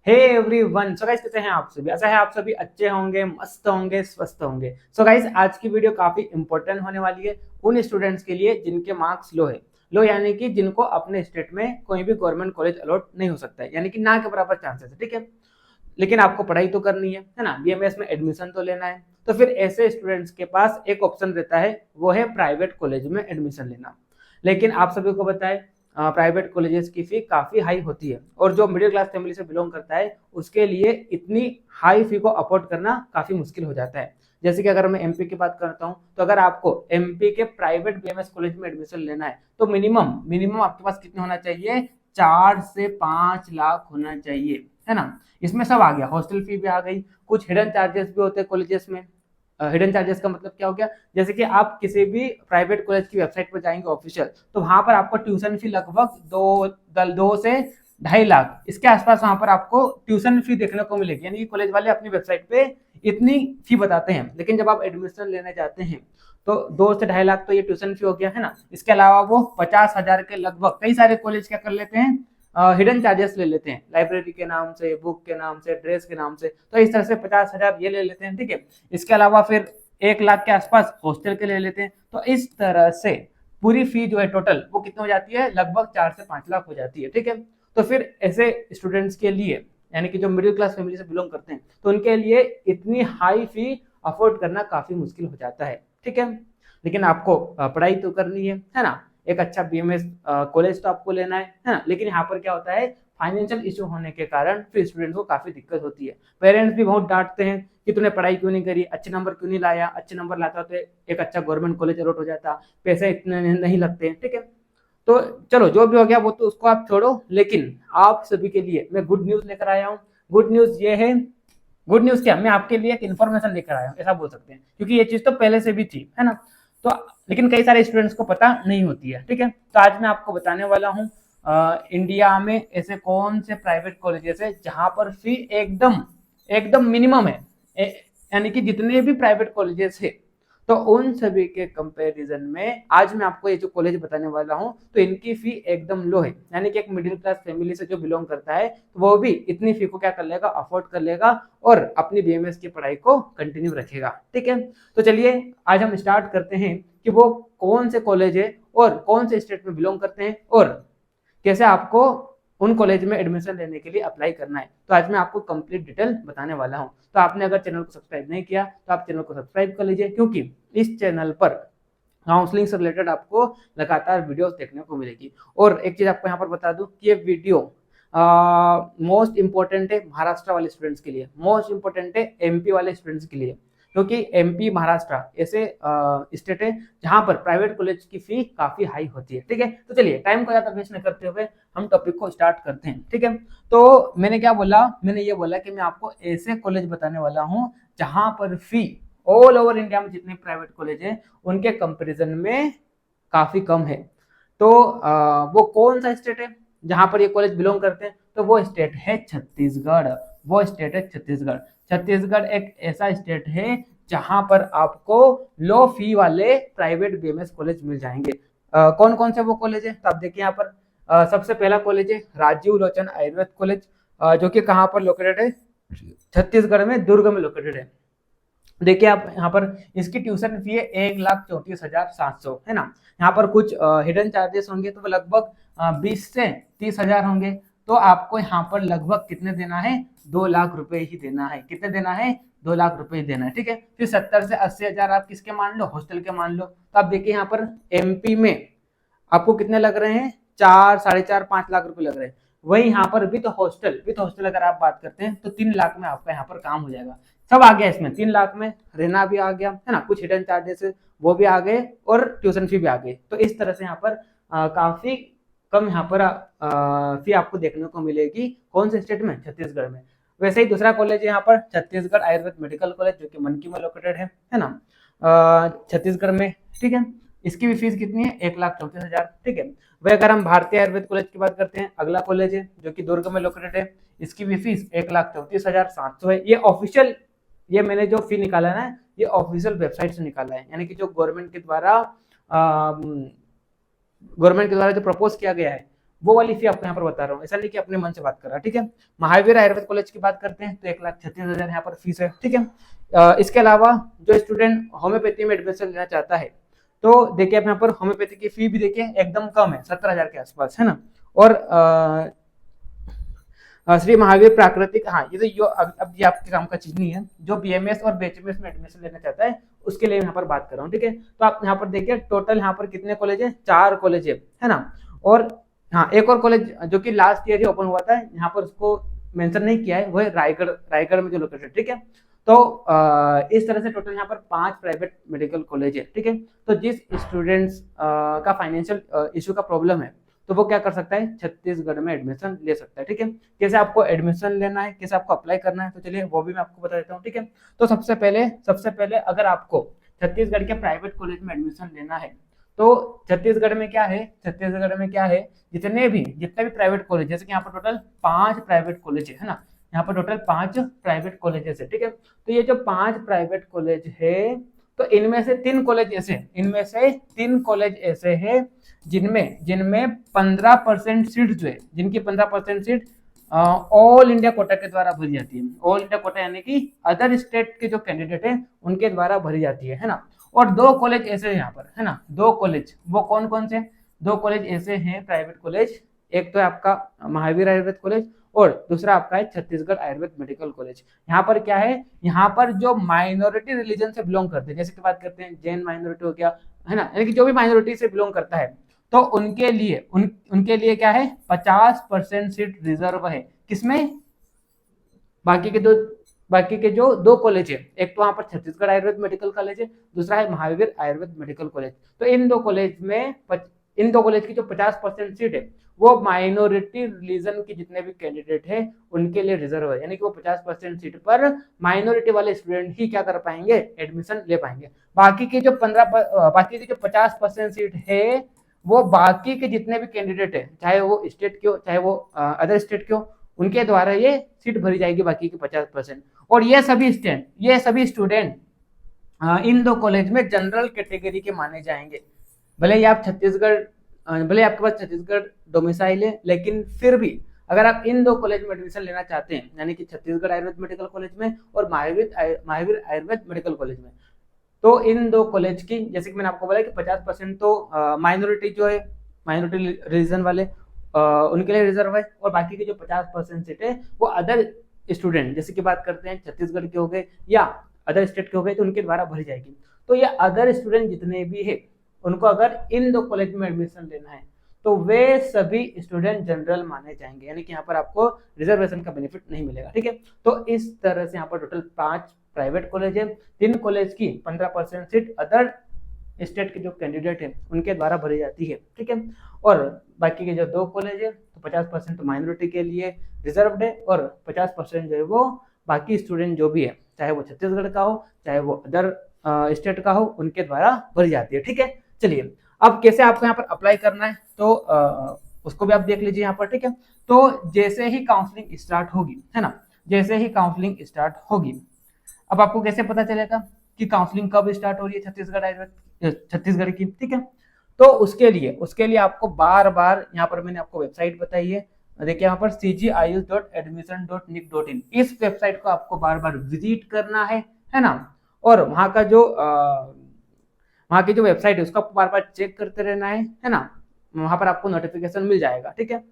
Hey everyone, so guys कैसे हैं आप सभी? ऐसा है आप सभी अच्छे होंगे, मस्त होंगे, स्वस्थ होंगे। सो गाइस आज की वीडियो काफी इंपॉर्टेंट होने वाली है उन स्टूडेंट्स के लिए जिनके मार्क्स लो है। लो यानी कि जिनको अपने स्टेट में कोई भी गवर्नमेंट कॉलेज अलॉट नहीं हो सकता है, यानी कि ना के बराबर चांसेस है। ठीक है, लेकिन आपको पढ़ाई तो करनी है ना, बीएमएस में एडमिशन तो लेना है। तो फिर ऐसे स्टूडेंट्स के पास एक ऑप्शन रहता है, वो है प्राइवेट कॉलेज में एडमिशन लेना। लेकिन आप सभी को बताएं, प्राइवेट कॉलेजेस की फी काफी हाई होती है और जो मिडिल क्लास फैमिली से बिलोंग करता है उसके लिए इतनी हाई फी को अफोर्ड करना काफी मुश्किल हो जाता है। जैसे कि अगर मैं एमपी की बात करता हूँ, तो अगर आपको एमपी के प्राइवेट बीएमएस कॉलेज में एडमिशन लेना है तो मिनिमम मिनिमम आपके पास कितने होना चाहिए? 4 से 5 लाख होना चाहिए, है ना। इसमें सब आ गया, हॉस्टल फी भी आ गई, कुछ हिडन चार्जेस भी होते हैं कॉलेजेस में। हिडन चार्जेस का मतलब क्या हो गया? जैसे कि आप किसी भी प्राइवेट कॉलेज की वेबसाइट पर जाएंगे ऑफिशियल, तो वहां पर आपको ट्यूशन फी लगभग 2 से 2.5 लाख इसके आसपास वहां पर आपको ट्यूशन फी देखने को मिलेगी। यानी कि कॉलेज वाले अपनी वेबसाइट पे इतनी फी बताते हैं, लेकिन जब आप एडमिशन लेने जाते हैं तो 2 से 2.5 लाख तो ये ट्यूशन फी हो गया, है ना। इसके अलावा वो 50,000 के लगभग कई सारे कॉलेज क्या कर लेते हैं, हिडन चार्जेस ले लेते हैं, लाइब्रेरी के नाम से, बुक के नाम से, ड्रेस के नाम से। तो इस तरह से 50,000 ये ले लेते हैं। ठीक है, इसके अलावा फिर 1 लाख के आसपास हॉस्टल के ले लेते हैं। तो इस तरह से पूरी फी जो है टोटल वो कितनी हो जाती है? लगभग 4 से 5 लाख हो जाती है। ठीक है, तो फिर ऐसे स्टूडेंट्स के लिए, यानी कि जो मिडिल क्लास फैमिली से बिलोंग करते हैं, तो उनके लिए इतनी हाई फी अफोर्ड करना काफी मुश्किल हो जाता है। ठीक है, लेकिन आपको पढ़ाई तो करनी है ना। एक अच्छा बीएमएस कॉलेज तो आपको लेना है ना। लेकिन यहाँ पर क्या होता है, फाइनेंशियल इशू होने के कारण फिर स्टूडेंट को काफी दिक्कत होती है। पेरेंट्स भी बहुत डांटते हैं कि तूने पढ़ाई क्यों नहीं करी, अच्छे नंबर क्यों नहीं लाया, अच्छे नंबर लाता तो एक अच्छा गवर्नमेंट कॉलेज अलॉट हो जाता, पैसे इतने नहीं लगते। ठीक है, तो चलो जो भी हो गया वो तो उसको आप छोड़ो, लेकिन आप सभी के लिए मैं गुड न्यूज लेकर आया हूँ। गुड न्यूज ये है, गुड न्यूज क्या, मैं आपके लिए एक इन्फॉर्मेशन लेकर आया हूँ, ऐसा बोल सकते हैं, क्योंकि ये चीज तो पहले से भी थी, है ना। तो लेकिन कई सारे स्टूडेंट्स को पता नहीं होती है। ठीक है, तो आज मैं आपको बताने वाला हूँ इंडिया में ऐसे कौन से प्राइवेट कॉलेजेस है जहां पर फी एकदम एकदम मिनिमम है। यानी कि जितने भी प्राइवेट कॉलेजेस है, तो उन सभी के कंपैरिजन में आज मैं आपको ये जो कॉलेज बताने वाला हूँ, तो इनकी फी एकदम लो है। यानी कि एक मिडिल क्लास फैमिली से जो बिलोंग करता है, तो वो भी इतनी फी को क्या कर लेगा, अफोर्ड कर लेगा और अपनी बीएमएस की पढ़ाई को कंटिन्यू रखेगा। ठीक है, तो चलिए आज हम स्टार्ट करते हैं कि वो कौन से कॉलेज है और कौन से स्टेट में बिलोंग करते हैं और कैसे आपको उन कॉलेज में एडमिशन लेने के लिए अप्लाई करना है। तो आज मैं आपको कंप्लीट डिटेल बताने वाला हूं। तो आपने अगर चैनल को सब्सक्राइब नहीं किया तो आप चैनल को सब्सक्राइब कर लीजिए, क्योंकि इस चैनल पर काउंसलिंग से रिलेटेड आपको लगातार वीडियोस देखने को मिलेगी। और एक चीज आपको यहाँ पर बता दूं कि ये वीडियो मोस्ट इंपॉर्टेंट है महाराष्ट्र वाले स्टूडेंट्स के लिए, मोस्ट इंपॉर्टेंट है एमपी वाले स्टूडेंट्स के लिए, क्योंकि एमपी महाराष्ट्र ऐसे स्टेट है जहां पर प्राइवेट कॉलेज की फी काफी हाई होती है। ठीक है, तो चलिए टाइम को ज्यादा वेस्ट न करते हुए हम टॉपिक को स्टार्ट करते हैं। ठीक है, तो मैंने क्या बोला, मैंने ये बोला कि मैं आपको ऐसे कॉलेज बताने वाला हूँ जहां पर फी ऑल ओवर इंडिया में जितने प्राइवेट कॉलेज है उनके कंपैरिजन में काफी कम है। तो वो कौन सा स्टेट है जहां पर ये कॉलेज बिलोंग करते हैं? तो वो स्टेट है छत्तीसगढ़। वो स्टेट है छत्तीसगढ़। छत्तीसगढ़ एक ऐसा स्टेट है जहां पर आपको लो फी वाले प्राइवेट बीएमएस कॉलेज मिल जाएंगे। कौन कौन से वो कॉलेज है? तो आप देखिए यहाँ पर सबसे पहला कॉलेज है राजीव लोचन आयुर्वेद कॉलेज, जो कि कहाँ पर लोकेटेड है? छत्तीसगढ़ में दुर्ग में लोकेटेड है। देखिए आप यहाँ पर इसकी ट्यूशन फी है 1,34,700, है ना। यहाँ पर कुछ हिडन चार्जेस होंगे तो वो लगभग 20 से 30 हजार होंगे। तो आपको यहाँ पर लगभग कितने देना है? 2 लाख रुपए ही देना है। कितने देना है? 2 लाख रुपए ही देना है। ठीक है, फिर 70 से 80 हजार आप किसके मान लो? हॉस्टल के मान लो। तो आप देखिए यहाँ पर एमपी में आपको कितने लग रहे हैं? 4, 4.5, 5 लाख रुपए लग रहे हैं। वही यहाँ पर विथ हॉस्टल अगर आप बात करते हैं तो 3 लाख में आपका यहाँ पर काम हो जाएगा। सब आ गया इसमें, 3 लाख में रहना भी आ गया, है ना, कुछ हिडन चार्जेस वो भी आ गए और ट्यूशन फी भी आ गई। तो इस तरह से यहाँ पर काफी कम यहाँ पर फी आपको देखने को मिलेगी। कौन से स्टेट में? छत्तीसगढ़ में। वैसे ही दूसरा कॉलेज है यहाँ पर छत्तीसगढ़ आयुर्वेद मेडिकल कॉलेज, जो कि मनकी में लोकेटेड है ना, छत्तीसगढ़ में। ठीक है, इसकी भी फीस कितनी है? 1,34,000। ठीक है, वही अगर हम भारतीय आयुर्वेद कॉलेज की बात करते हैं, अगला कॉलेज है जो कि दुर्ग में लोकेटेड है, इसकी भी फीस 1,34,700 है। ये ऑफिशियल, ये मैंने जो फी निकाला है ना, ये ऑफिशियल वेबसाइट से निकाला है, यानी कि जो गवर्नमेंट के द्वारा जो प्रपोज किया गया है वो वाली फी आपको यहाँ पर बता रहा हूँ, ऐसा नहीं कि अपने मन से बात कर रहा, ठीक है। महावीर आयुर्वेद कॉलेज की बात करते हैं तो 1,36,000 यहाँ पर फीस है, ठीक है। इसके अलावा जो स्टूडेंट होम्योपैथी में एडमिशन लेना चाहता है तो देखिए आप यहाँ पर होम्योपैथी की फी भी देखिए एकदम कम है, 17,000 के आसपास, है ना। और श्री महावीर प्राकृतिक, हाँ ये तो अब ये आपके काम का चीज नहीं है, जो बीएमएस और बीएचएमएस में एडमिशन लेना चाहता है उसके लिए यहाँ पर बात कर रहा हूँ, ठीक है। तो आप यहाँ पर देखिए टोटल यहाँ पर कितने कॉलेज है, 4 कॉलेज है ना। और हाँ एक और कॉलेज जो कि लास्ट ईयर ही ओपन हुआ था, यहाँ पर उसको मेंशन नहीं किया है, वो है रायगढ़ में जो लोकेटेड, ठीक है। तो इस तरह से टोटल यहाँ पर 5 प्राइवेट मेडिकल कॉलेज है, ठीक है। तो जिस स्टूडेंट्स का फाइनेंशियल इशू का प्रॉब्लम है तो वो क्या कर सकता है, छत्तीसगढ़ में एडमिशन ले सकता है, ठीक है। कैसे आपको एडमिशन लेना है, कैसे आपको अप्लाई करना है, तो चलिए वो भी मैं आपको बता देता हूँ, ठीक है। तो सबसे पहले अगर आपको छत्तीसगढ़ के प्राइवेट कॉलेज में एडमिशन लेना है तो छत्तीसगढ़ में क्या है, जितने भी प्राइवेट कॉलेज, जैसे कि यहाँ पर टोटल 5 प्राइवेट कॉलेज है ना, यहाँ पर टोटल 5 प्राइवेट कॉलेजेस है, ठीक है। तो ये जो 5 प्राइवेट कॉलेज है तो इनमें से 3 कॉलेज ऐसे हैं जिनमें 15% सीट जो है, जिनकी 15% सीट ऑल इंडिया कोटा के द्वारा भरी जाती है। ऑल इंडिया कोटा यानी कि अदर स्टेट के जो कैंडिडेट है उनके द्वारा भरी जाती है ना। और 2 कॉलेज ऐसे हैं यहाँ पर, है ना, 2 कॉलेज, वो कौन कौन से 2 कॉलेज ऐसे हैं प्राइवेट कॉलेज, एक तो है आपका महावीर आयुर्वेद कॉलेज और दूसरा आपका है छत्तीसगढ़ आयुर्वेद मेडिकल कॉलेज। यहाँ पर क्या है, यहाँ पर जो माइनॉरिटी रिलीजन से बिलोंग करते हैं, जैसे कि बात करते हैं जैन माइनॉरिटी हो गया, है ना, यानी कि जो भी माइनॉरिटी से बिलोंग करता है तो उनके लिए क्या है, 50% सीट रिजर्व है। किसमें, बाकी के जो 2 कॉलेज है, एक तो वहां पर छत्तीसगढ़ आयुर्वेद मेडिकल कॉलेज है, दूसरा है महावीर आयुर्वेद मेडिकल कॉलेज। तो इन दो कॉलेज की जो 50% सीट है वो माइनॉरिटी रिलीजन के जितने भी कैंडिडेट हैं उनके लिए रिजर्व है, यानी कि वो 50% सीट पर माइनॉरिटी वाले स्टूडेंट ही क्या कर पाएंगे, एडमिशन ले पाएंगे। बाकी की जो 50% सीट है वो बाकी के जितने भी कैंडिडेट है, चाहे वो स्टेट के हो चाहे वो अदर स्टेट के हो, उनके द्वारा ये सीट भरी जाएगी बाकी की 50%। और ये सभी स्टूडेंट इन 2 कॉलेज में जनरल कैटेगरी के माने जाएंगे। भले ही आप भले आपके पास छत्तीसगढ़ डोमिसाइल है, लेकिन फिर भी अगर आप इन 2 कॉलेज में एडमिशन लेना चाहते हैं, यानी कि छत्तीसगढ़ आयुर्वेद मेडिकल कॉलेज में और महावीर आयुर्वेद मेडिकल कॉलेज में, तो इन 2 कॉलेज की, जैसे कि मैंने आपको बोला कि 50% तो माइनॉरिटी जो है, माइनॉरिटी रिलीजन वाले उनके लिए रिजर्व है, और बाकी के जो 50% सीट है वो अदर स्टूडेंट, जैसे कि बात करते हैं छत्तीसगढ़ के हो गए या अदर स्टेट के हो गए, तो उनके द्वारा भरी जाएगी। तो ये अदर स्टूडेंट जितने भी है उनको अगर इन 2 कॉलेज में एडमिशन लेना है तो वे सभी स्टूडेंट जनरल माने जाएंगे, यानी कि यहाँ पर आपको रिजर्वेशन का बेनिफिट नहीं मिलेगा, ठीक है। तो इस तरह से यहाँ पर टोटल 5 प्राइवेट कॉलेज है, 3 कॉलेज की 15% सीट अदर स्टेट के जो कैंडिडेट है उनके द्वारा भरी जाती है, ठीक है। और बाकी के जो 2 कॉलेज है तो 50% तो माइनॉरिटी के लिए रिजर्व्ड है और 50% जो है वो बाकी स्टूडेंट जो भी है, चाहे वो छत्तीसगढ़ का हो चाहे वो अदर स्टेट का हो, उनके द्वारा भरी जाती है, ठीक है। चलिए अब कैसे आपको यहाँ पर अप्लाई करना है तो उसको भी आप देख लीजिए यहाँ पर, ठीक है। तो जैसे ही काउंसलिंग स्टार्ट होगी, है ना, जैसे ही काउंसलिंग स्टार्ट होगी, अब आपको कैसे पता चलेगा कि काउंसलिंग कब स्टार्ट हो रही है छत्तीसगढ़ की, ठीक है। तो उसके लिए आपको बार बार यहाँ पर मैंने आपको वेबसाइट बताई है, देखिए यहाँ पर cgius.admission.nic.in, इस वेबसाइट को आपको बार बार विजिट करना है ना। और वहाँ की जो वेबसाइट है उसको आपको बार बार चेक करते रहना है ना। वहां पर आपको नोटिफिकेशन मिल जाएगा, ठीक है।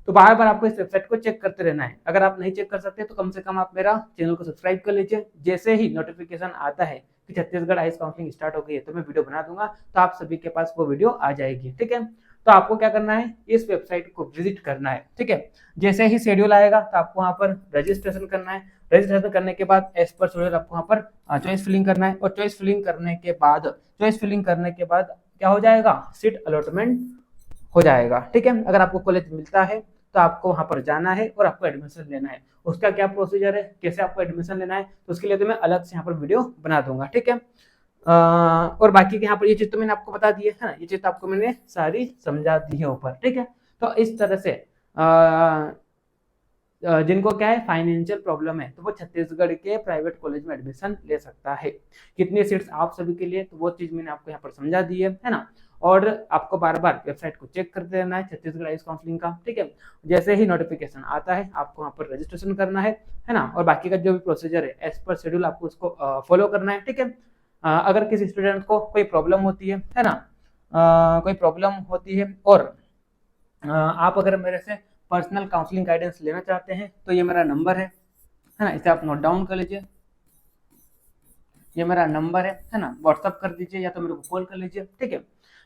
तो बार बार आपको इस वेबसाइट को चेक करते रहना है। अगर आप नहीं चेक कर सकते तो कम से कम आप मेरा चैनल को सब्सक्राइब कर लीजिए। जैसे ही नोटिफिकेशन आता है कि छत्तीसगढ़ आइस काउंसलिंग स्टार्ट हो गई है तो मैं वीडियो बना दूंगा, तो आप सभी के पास वो वीडियो आ जाएगी, ठीक है। तो आपको क्या करना है, इस वेबसाइट को विजिट करना है, ठीक है। जैसे ही शेड्यूल आएगा तो आपको वहाँ पर रजिस्ट्रेशन करना है। रजिस्ट्रेशन करने के बाद एज पर शेड्यूल आपको वहाँ पर चॉइस फिलिंग करना है, और चॉइस फिलिंग करने के बाद क्या हो जाएगा, सीट अलॉटमेंट हो जाएगा, ठीक है। अगर आपको कॉलेज मिलता है तो आपको वहां पर जाना है और आपको एडमिशन लेना है। उसका क्या प्रोसीजर है, कैसे आपको एडमिशन लेना है, तो उसके लिए तो मैं अलग से यहाँ पर वीडियो बना दूंगा, ठीक है। और बाकी के यहाँ पर ये चीज तो मैंने आपको बता दी है ना, ये चीज आपको मैंने सारी समझा दी है ऊपर, ठीक है। तो इस तरह से जिनको क्या है फाइनेंशियल प्रॉब्लम है, तो वो छत्तीसगढ़ के प्राइवेट कॉलेज में एडमिशन ले सकता है। कितनी सीट्स आप सभी के लिए, तो वो चीज मैंने आपको यहाँ पर समझा दी है ना। और आपको बार बार वेबसाइट को चेक करते रहना है छत्तीसगढ़ आयुष काउंसलिंग का, ठीक है। जैसे ही नोटिफिकेशन आता है आपको वहाँ पर रजिस्ट्रेशन करना है ना, और बाकी का जो भी प्रोसीजर है एज पर शेड्यूल आपको उसको फॉलो करना है, ठीक है। अगर किसी स्टूडेंट को कोई प्रॉब्लम होती है ना, कोई प्रॉब्लम होती है और आप अगर मेरे से पर्सनल काउंसलिंग गाइडेंस लेना चाहते हैं तो ये मेरा नंबर है ना, इसे आप नोट डाउन कर लीजिए। ये मेरा नंबर है ना, व्हाट्सअप कर दीजिए या तो मेरे को कॉल कर लीजिए, ठीक है।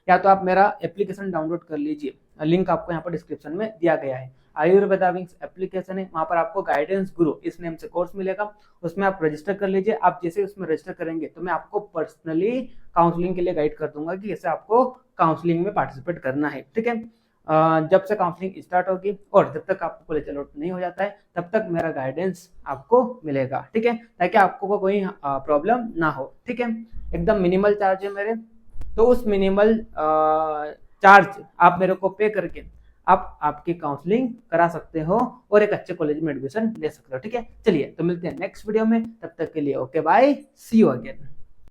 या तो आप मेरा एप्लीकेशन डाउनलोड कर लीजिए, लिंक आपको यहाँ पर डिस्क्रिप्शन में दिया गया है। आयुर्वेदा विंग्स एप्लीकेशन है, वहाँ पर आपको गाइडेंस गुरु इस नेम से कोर्स मिलेगा, उसमें आप रजिस्टर कर लीजिए। आप जैसे उसमें रजिस्टर करेंगे तो मैं आपको पर्सनली काउंसलिंग के लिए गाइड कर दूंगा कि कैसे आपको काउंसलिंग में पार्टिसिपेट करना है, ठीक है। जब से काउंसलिंग स्टार्ट होगी और जब तक आपको कॉलेज अलॉट नहीं हो जाता है तब तक मेरा गाइडेंस आपको मिलेगा, ठीक है, ताकि आपको कोई प्रॉब्लम ना हो, ठीक है। एकदम मिनिमल चार्ज है मेरे, तो उस मिनिमल चार्ज आप मेरे को पे करके आप आपकी काउंसलिंग करा सकते हो और एक अच्छे कॉलेज में एडमिशन ले सकते हो, ठीक है। चलिए तो मिलते हैं नेक्स्ट वीडियो में, तब तक के लिए okay bye, see you again.